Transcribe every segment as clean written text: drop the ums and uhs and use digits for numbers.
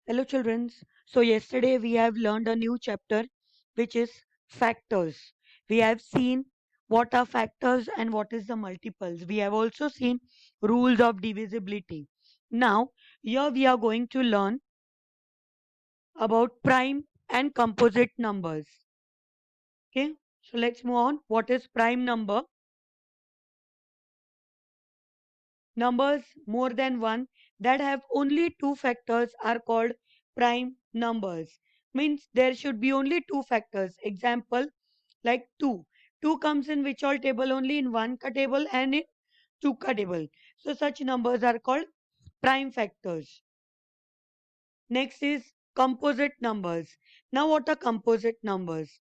Hello, children. So, yesterday we have learned a new chapter which is factors. We have seen what are factors and what is the multiples. We have also seen rules of divisibility. Now, here we are going to learn about prime and composite numbers. Okay, so let's move on. What is prime number? Numbers more than one that have only two factors are called prime numbers. Means there should be only two factors. Example like 2. 2 comes in which all table? Only in 1 ka table and in 2 ka table. So such numbers are called prime factors. Next is composite numbers. Now what are composite numbers?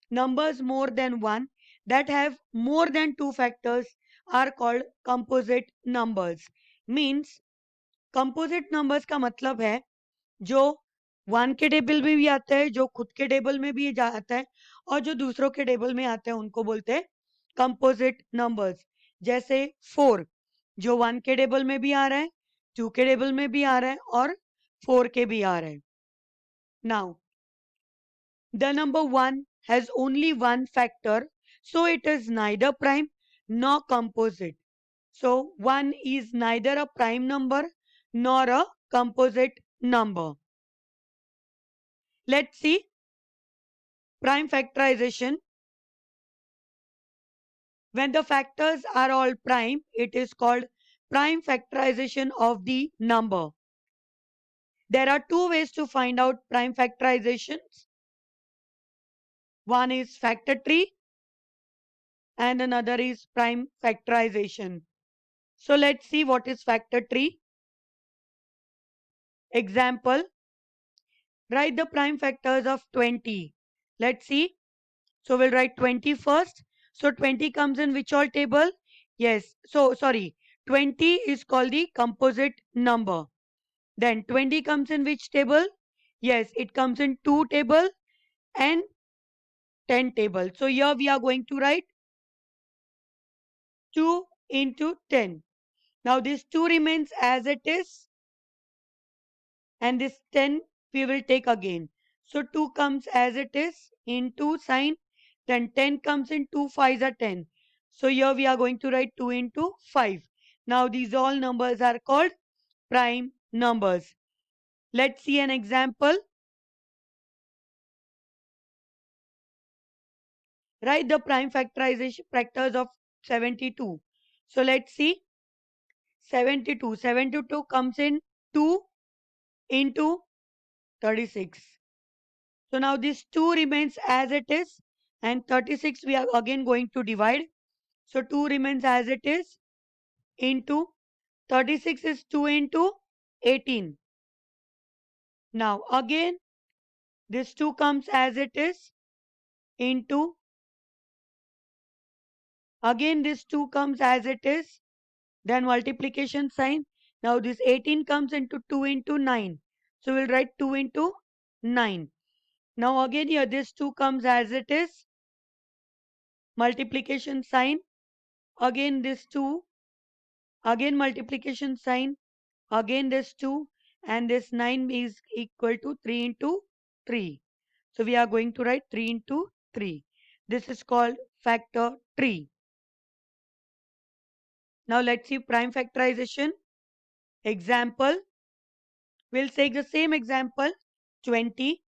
Numbers more than one that have more than two factors are called composite numbers. Means composite numbers का मतलब है जो one के table में भी आता है, जो खुद के टेबल में भी आता है और जो दूसरों के टेबल में आते हैं उनको बोलते हैं कंपोजिट नंबर्स। जैसे 4 जो वन के टेबल में भी आ रहा है, टू के टेबल में भी आ रहा है और 4 के भी आ रहा है। Now the number 1 has only one factor, so it is neither prime nor composite. So 1 is neither a prime number nor a composite number. Let's see prime factorization. When the factors are all prime, it is called prime factorization of the number. There are two ways to find out prime factorizations. One is factor tree and another is prime factorization. So let's see what is factor tree. Example, write the prime factors of 20. Let's see. So we'll write 20 first. So 20 comes in which all table? Yes. So sorry. 20 is called the composite number. Then 20 comes in which table? Yes, it comes in 2 table and 10 table. So here we are going to write 2 into 10. Now this 2 remains as it is and this 10 we will take again. So 2 comes as it is into sign, then 10 comes in 2 5s are 10. So here we are going to write 2 into 5. Now these all numbers are called prime numbers. Let's see an example. Write the prime factorization factors of 72. So let's see 72. 72 comes in 2 into 36. So now this 2 remains as it is and 36 we are again going to divide. So 2 remains as it is into 36 is 2 into 18. Now again this 2 comes as it is into again this 2 comes as it is, then multiplication sign. Now this 18 comes into 2 into 9. So we'll write 2 into 9. Now again here this 2 comes as it is, multiplication sign. Again this 2, again multiplication sign, again this 2 and this 9 is equal to 3 into 3. So we are going to write 3 into 3. This is called factor tree. Now let's see prime factorization. Example, we'll take the same example 20.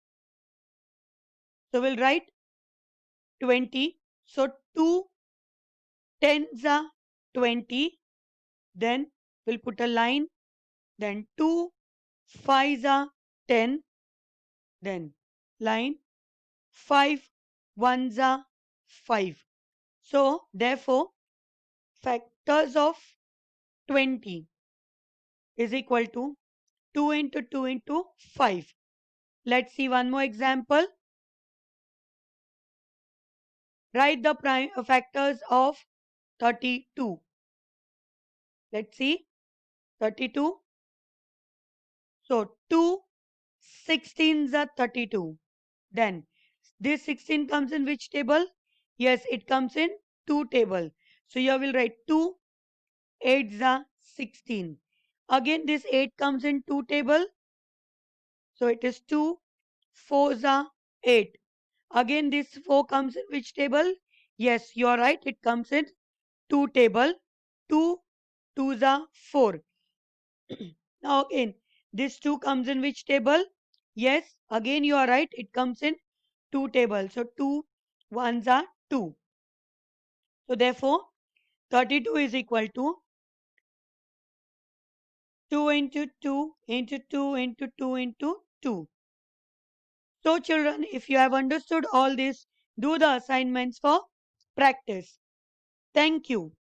So we'll write 20. So 2 tens are 20. Then we'll put a line. Then 2 fives are 10. Then line 5 ones are 5. So therefore factors of 20 is equal to 2 into 2 into 5. Let's see one more example. Write the prime factors of 32. Let's see 32. So 2 16s are 32. Then this 16 comes in which table? Yes, it comes in 2 table. So here we'll write 2 8s are 16. Again this 8 comes in 2 table. So it is 2, 4s are 8. Again, this 4 comes in which table? Yes, you are right. It comes in 2 table. 2 2s are 4. Now again, this 2 comes in which table? Yes, again you are right. It comes in 2 table. So 2 ones are 2. So therefore, 32 is equal to 2 into 2 into 2 into 2 into 2. So children, if you have understood all this, do the assignments for practice. Thank you.